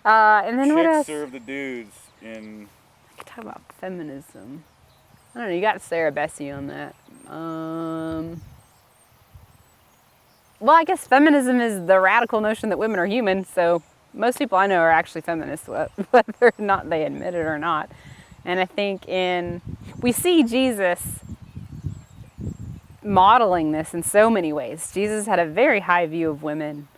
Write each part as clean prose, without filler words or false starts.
And then what Chicks else? serve the dudes in... I could talk about feminism. I don't know, you got Sarah Bessie on that. Well, I guess feminism is the radical notion that women are human, so most people I know are actually feminists, whether or not they admit it or not. And I think we see Jesus modeling this in so many ways. Jesus had a very high view of women.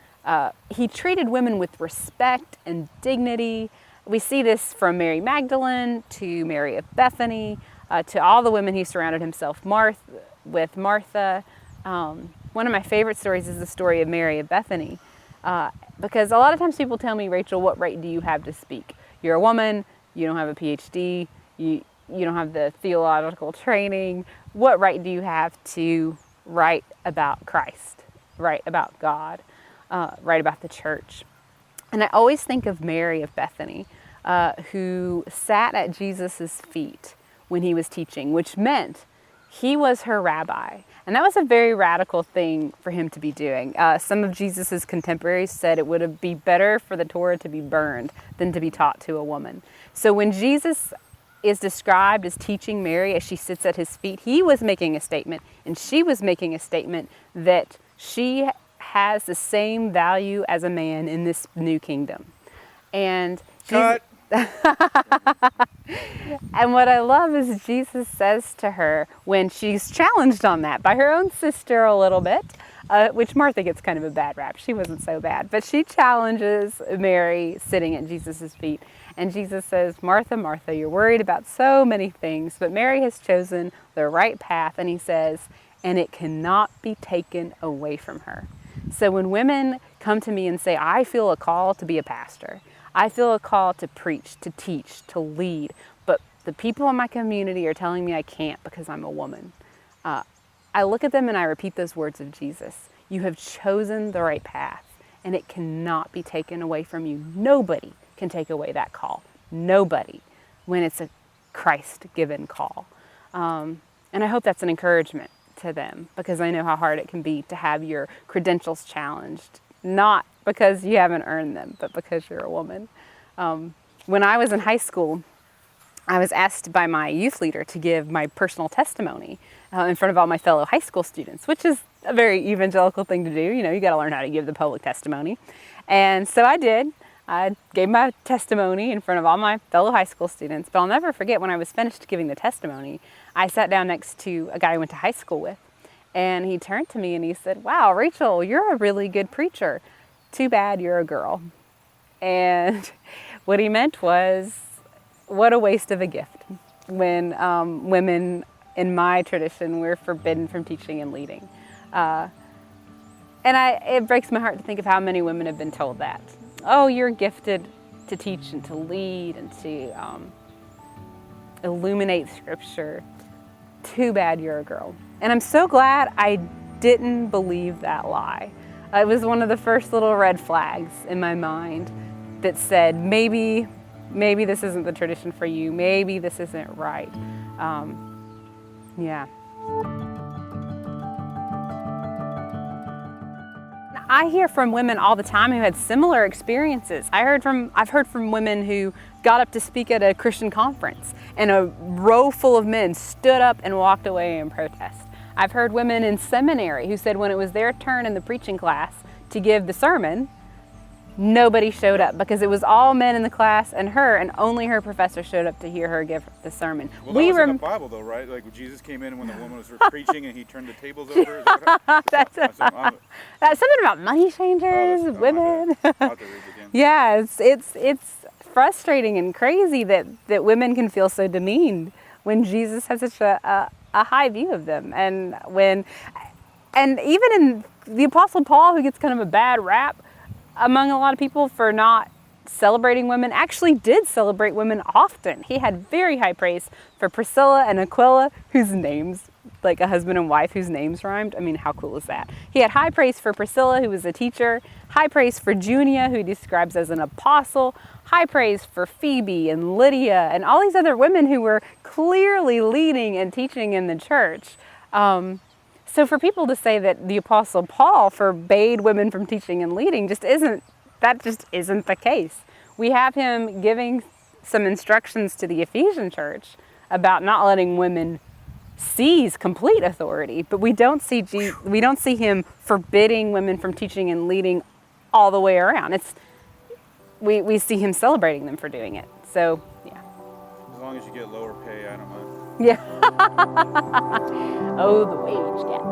He treated women with respect and dignity. We see this from Mary Magdalene to Mary of Bethany, to all the women he surrounded himself with. Martha. One of my favorite stories is the story of Mary of Bethany, because a lot of times people tell me, Rachel, what right do you have to speak? You're a woman, you don't have a PhD, you don't have the theological training. What right do you have to write about Christ, write about God, write about the church? And I always think of Mary of Bethany, who sat at Jesus' feet when he was teaching, which meant he was her rabbi. And that was a very radical thing for him to be doing. Some of Jesus' contemporaries said it would be better for the Torah to be burned than to be taught to a woman. So when Jesus is described as teaching Mary as she sits at his feet, he was making a statement, and she was making a statement that she has the same value as a man in this new kingdom. And Cut! And what I love is Jesus says to her when she's challenged on that by her own sister a little bit, which Martha gets kind of a bad rap. She wasn't so bad, but she challenges Mary sitting at Jesus' feet. And Jesus says, Martha, Martha, you're worried about so many things, but Mary has chosen the right path. And he says, and it cannot be taken away from her. So when women come to me and say, I feel a call to be a pastor, I feel a call to preach, to teach, to lead, but the people in my community are telling me I can't because I'm a woman. I look at them and I repeat those words of Jesus. You have chosen the right path, and it cannot be taken away from you. Nobody can take away that call. Nobody, when it's a Christ-given call. And I hope that's an encouragement to them, because I know how hard it can be to have your credentials challenged, not because you haven't earned them, but because you're a woman. When I was in high school, I was asked by my youth leader to give my personal testimony in front of all my fellow high school students, which is a very evangelical thing to do. You know, you got to learn how to give the public testimony. And so I did. I gave my testimony in front of all my fellow high school students. But I'll never forget, when I was finished giving the testimony, I sat down next to a guy I went to high school with. And he turned to me and he said, wow, Rachel, you're a really good preacher. Too bad you're a girl. And what he meant was, what a waste of a gift when women in my tradition were forbidden from teaching and leading. And it breaks my heart to think of how many women have been told that. Oh, you're gifted to teach and to lead and to illuminate scripture. Too bad you're a girl. And I'm so glad I didn't believe that lie. It was one of the first little red flags in my mind that said, maybe this isn't the tradition for you. Maybe this isn't right. Yeah. I hear from women all the time who had similar experiences. I've heard from women who got up to speak at a Christian conference and a row full of men stood up and walked away in protest. I've heard women in seminary who said when it was their turn in the preaching class to give the sermon, nobody showed up because it was all men in the class and her, and only her professor showed up to hear her give the sermon. Well, that was in the Bible, though, right? Like when Jesus came in when the woman was preaching and he turned the tables over. That's something about money changers, women. I'll have to read it again. Yeah, it's frustrating and crazy that women can feel so demeaned when Jesus has such a high view of them, and even in the Apostle Paul, who gets kind of a bad rap among a lot of people for not celebrating women, actually did celebrate women often. He had very high praise for Priscilla and Aquila, whose names, like a husband and wife whose names rhymed. I mean, how cool is that? He had high praise for Priscilla, who was a teacher, high praise for Junia, who he describes as an apostle, high praise for Phoebe and Lydia and all these other women who were clearly leading and teaching in the church. So for people to say that the Apostle Paul forbade women from teaching and leading just isn't that just isn't the case. We have him giving some instructions to the Ephesian church about not letting women seize complete authority, but we don't see him forbidding women from teaching and leading all the way around. We see him celebrating them for doing it. So yeah. As long as you get lower pay, I don't mind. Yeah. Oh, the wage gap.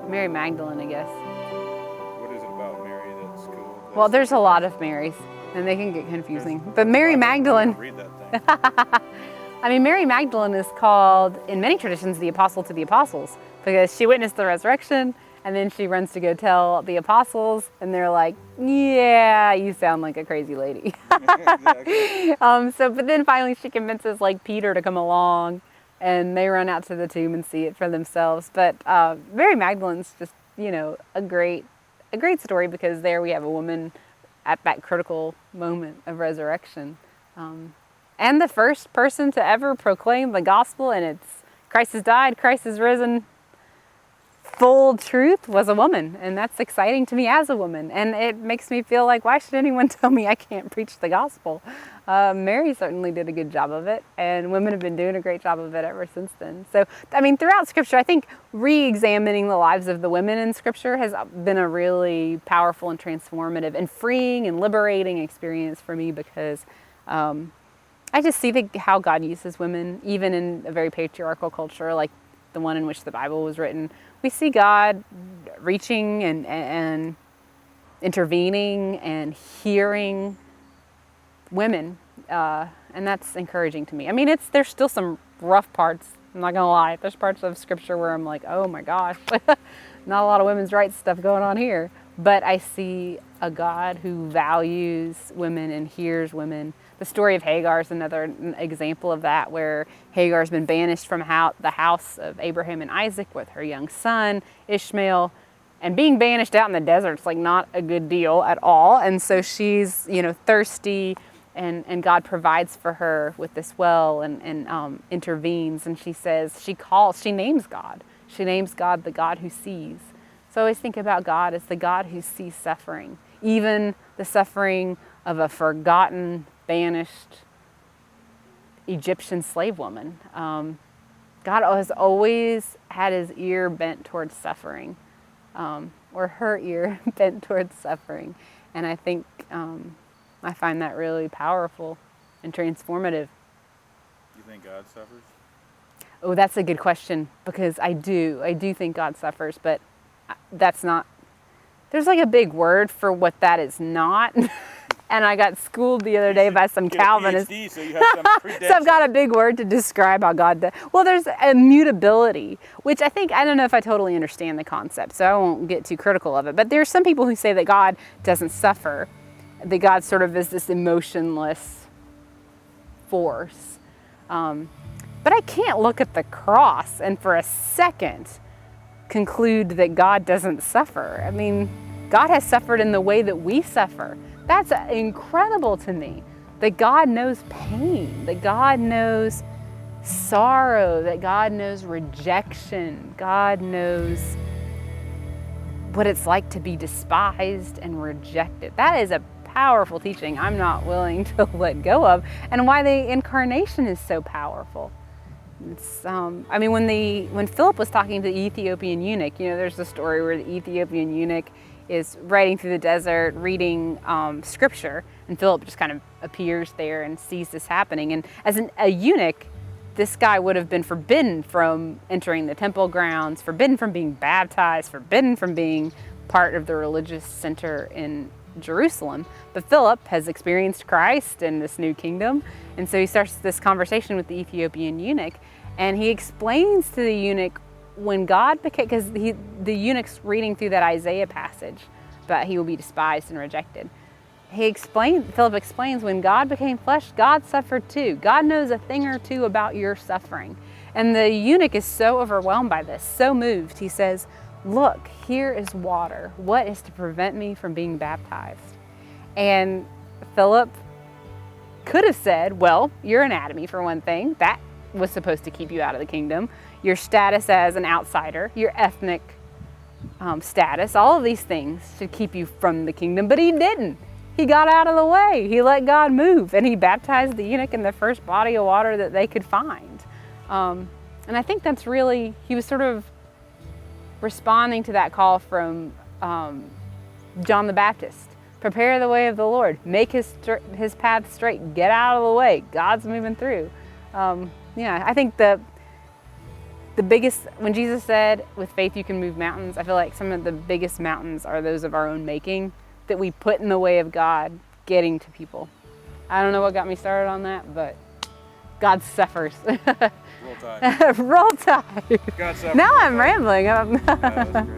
Mary Magdalene, I guess. What is it about Mary that's cool? Well, there's a lot of Marys, and they can get confusing. But Mary Magdalene, Read that thing. I mean, Mary Magdalene is called, in many traditions, the apostle to the apostles, because she witnessed the resurrection, and then she runs to go tell the apostles, and they're like, yeah, you sound like a crazy lady. Exactly. But then finally she convinces like Peter to come along, and they run out to the tomb and see it for themselves. But Mary Magdalene's just, a great story, because there we have a woman at that critical moment of resurrection. And the first person to ever proclaim the gospel, and it's Christ has died, Christ has risen, full truth, was a woman. And that's exciting to me as a woman. And it makes me feel like, why should anyone tell me I can't preach the gospel? Mary certainly did a good job of it, and women have been doing a great job of it ever since then. So, I mean, throughout Scripture, I think re-examining the lives of the women in Scripture has been a really powerful and transformative and freeing and liberating experience for me, because I just see how God uses women, even in a very patriarchal culture like the one in which the Bible was written. We see God reaching and intervening and hearing women, and that's encouraging to me. I mean, there's still some rough parts, I'm not gonna lie. There's parts of Scripture where I'm like, oh my gosh, not a lot of women's rights stuff going on here. But I see a God who values women and hears women. The story of Hagar is another example of that, where Hagar's been banished from the house of Abraham and Isaac with her young son, Ishmael. And being banished out in the desert is like not a good deal at all. And so she's, thirsty, and God provides for her with this well and intervenes. And she names God. She names God the God who sees. So I always think about God as the God who sees suffering, even the suffering of a forgotten, banished Egyptian slave woman. God has always had his ear bent towards suffering, or her ear bent towards suffering. And I think I find that really powerful and transformative. You think God suffers? Oh, that's a good question, because I do think God suffers, but that's not, there's like a big word for what that is not. And I got schooled the other day by some Calvinists. PhD, so you have some So I've got a big word to describe how God does. Well, there's immutability, which I don't know if I totally understand the concept, so I won't get too critical of it. But there's some people who say that God doesn't suffer, that God sort of is this emotionless force. But I can't look at the cross and for a second conclude that God doesn't suffer. I mean, God has suffered in the way that we suffer. That's incredible to me, that God knows pain, that God knows sorrow, that God knows rejection, God knows what it's like to be despised and rejected. That is a powerful teaching I'm not willing to let go of, and why the incarnation is so powerful. It's, when Philip was talking to the Ethiopian eunuch, there's the story where the Ethiopian eunuch is riding through the desert reading scripture, and Philip just kind of appears there and sees this happening. And as a eunuch, this guy would have been forbidden from entering the temple grounds, forbidden from being baptized, forbidden from being part of the religious center in Jerusalem. But Philip has experienced Christ and this new kingdom, and so he starts this conversation with the Ethiopian eunuch, and he explains to the eunuch when God became, because the eunuch's reading through that Isaiah passage, but he will be despised and rejected. Philip explains, when God became flesh, God suffered too. God knows a thing or two about your suffering. And the eunuch is so overwhelmed by this, so moved. He says, look, here is water. What is to prevent me from being baptized? And Philip could have said, well, your anatomy for one thing, that was supposed to keep you out of the kingdom. Your status as an outsider, your ethnic status, all of these things should keep you from the kingdom, but he didn't. He got out of the way. He let God move, and he baptized the eunuch in the first body of water that they could find. And I think that's really, he was sort of responding to that call from John the Baptist. Prepare the way of the Lord. Make his path straight. Get out of the way. God's moving through. I think the biggest, when Jesus said, with faith you can move mountains, I feel like some of the biggest mountains are those of our own making that we put in the way of God getting to people. I don't know what got me started on that, but God suffers. Roll Tide. Roll Tide. God suffers. Now I'm rambling. Yeah, that was great.